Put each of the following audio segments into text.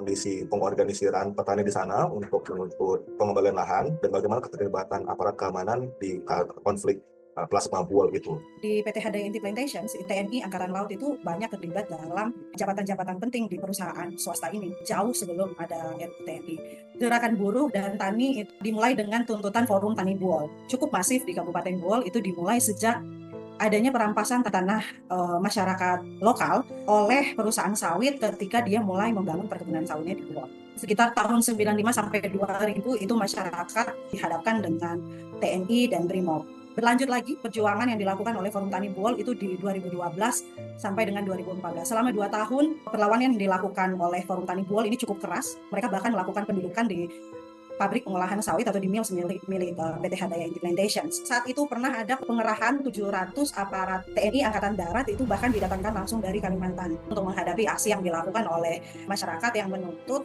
kondisi pengorganisiran petani di sana untuk menuntut pengembalian lahan dan bagaimana keterlibatan aparat keamanan di konflik plasma buol itu. Di PT Hadaya Inti Plantations, TNI Angkatan Laut itu banyak terlibat dalam jabatan-jabatan penting di perusahaan swasta ini, jauh sebelum ada RUU TNI. Gerakan buruh dan tani itu dimulai dengan tuntutan Forum Tani Buol. Cukup masif di Kabupaten Buol, itu dimulai sejak adanya perampasan tanah masyarakat lokal oleh perusahaan sawit ketika dia mulai membangun perkebunan sawitnya di Buol. Sekitar tahun 95 sampai 2000 itu masyarakat dihadapkan dengan TNI dan BRIMOB. Berlanjut lagi perjuangan yang dilakukan oleh Forum Tani Buol itu di 2012 sampai dengan 2014. Selama 2 tahun perlawanan yang dilakukan oleh Forum Tani Buol ini cukup keras. Mereka bahkan melakukan pendudukan di pabrik pengolahan sawit atau di mills milik PT Hadaya Inti Plantations. Saat itu pernah ada pengerahan 700 aparat TNI Angkatan Darat itu bahkan didatangkan langsung dari Kalimantan untuk menghadapi aksi yang dilakukan oleh masyarakat yang menuntut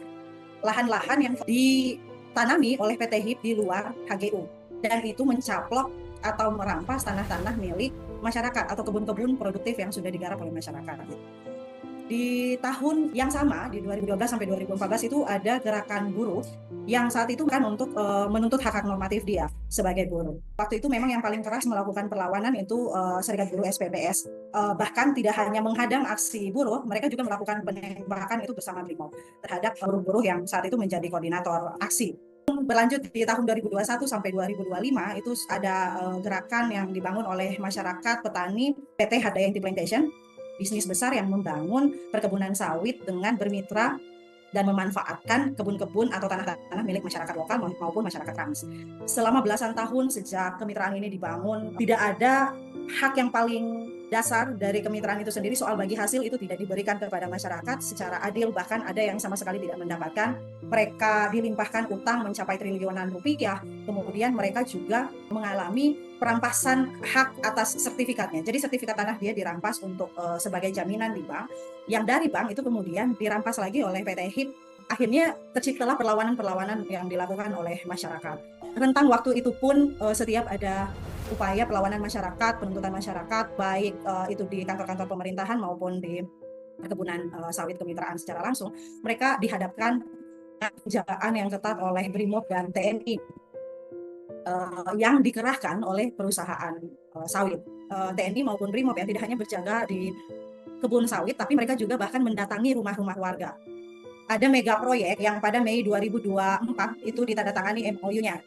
lahan-lahan yang ditanami oleh PT HIP di luar HGU. Dan itu mencaplok atau merampas tanah-tanah milik masyarakat atau kebun-kebun produktif yang sudah digarap oleh masyarakat. Di tahun yang sama, di 2012 sampai 2014 itu ada gerakan buruh yang saat itu kan untuk menuntut hak-hak normatif dia sebagai buruh. Waktu itu memang yang paling keras melakukan perlawanan itu Serikat Buruh SPBS. Bahkan tidak hanya menghadang aksi buruh, mereka juga melakukan penembakan itu bersama BRIMOB terhadap buruh-buruh yang saat itu menjadi koordinator aksi. Berlanjut di tahun 2021 sampai 2025 itu ada gerakan yang dibangun oleh masyarakat petani PT Hadaya Inti Plantation, bisnis besar yang membangun perkebunan sawit dengan bermitra dan memanfaatkan kebun-kebun atau tanah-tanah milik masyarakat lokal maupun masyarakat trans. Selama belasan tahun sejak kemitraan ini dibangun, tidak ada hak yang paling dasar dari kemitraan itu sendiri soal bagi hasil itu tidak diberikan kepada masyarakat secara adil, bahkan ada yang sama sekali tidak mendapatkan. Mereka dilimpahkan utang mencapai triliunan rupiah, kemudian mereka juga mengalami perampasan hak atas sertifikatnya. Jadi sertifikat tanah dia dirampas untuk sebagai jaminan di bank, yang dari bank itu kemudian dirampas lagi oleh PT HIP. Akhirnya terciptalah perlawanan-perlawanan yang dilakukan oleh masyarakat. Rentang waktu itu pun setiap ada upaya perlawanan masyarakat, penuntutan masyarakat, baik itu di kantor-kantor pemerintahan maupun di perkebunan sawit kemitraan secara langsung, mereka dihadapkan penjagaan yang ketat oleh BRIMOB dan TNI yang dikerahkan oleh perusahaan sawit. TNI maupun BRIMOB yang tidak hanya berjaga di kebun sawit, tapi mereka juga bahkan mendatangi rumah-rumah warga. Ada mega proyek yang pada Mei 2024 itu ditandatangani MOU-nya.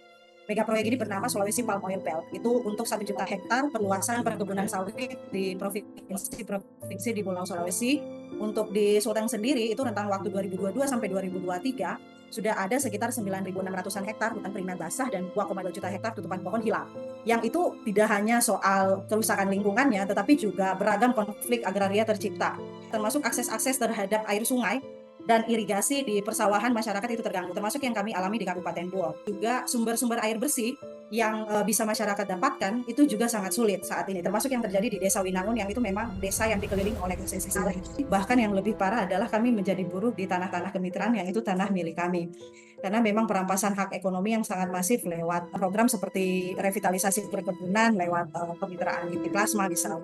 Mega proyek ini bernama Sulawesi Palm Oil Belt. Itu untuk 1 juta hektar perluasan perkebunan sawit di provinsi di Pulau Sulawesi. Untuk di Sulteng sendiri itu rentang waktu 2022 sampai 2023 sudah ada sekitar 9.600-an hektar hutan primer basah dan 2,2 juta hektar tutupan pohon hilang. Yang itu tidak hanya soal kerusakan lingkungannya, tetapi juga beragam konflik agraria tercipta, termasuk akses-akses terhadap air sungai dan irigasi di persawahan masyarakat itu terganggu, termasuk yang kami alami di Kabupaten Buol. Juga sumber-sumber air bersih yang bisa masyarakat dapatkan itu juga sangat sulit saat ini, termasuk yang terjadi di Desa Winangun yang itu memang desa yang dikelilingi oleh konsesi air. Bahkan yang lebih parah adalah kami menjadi buruh di tanah-tanah kemitraan yang itu tanah milik kami. Karena memang perampasan hak ekonomi yang sangat masif lewat program seperti revitalisasi perkebunan, lewat kemitraan inti plasma misalnya.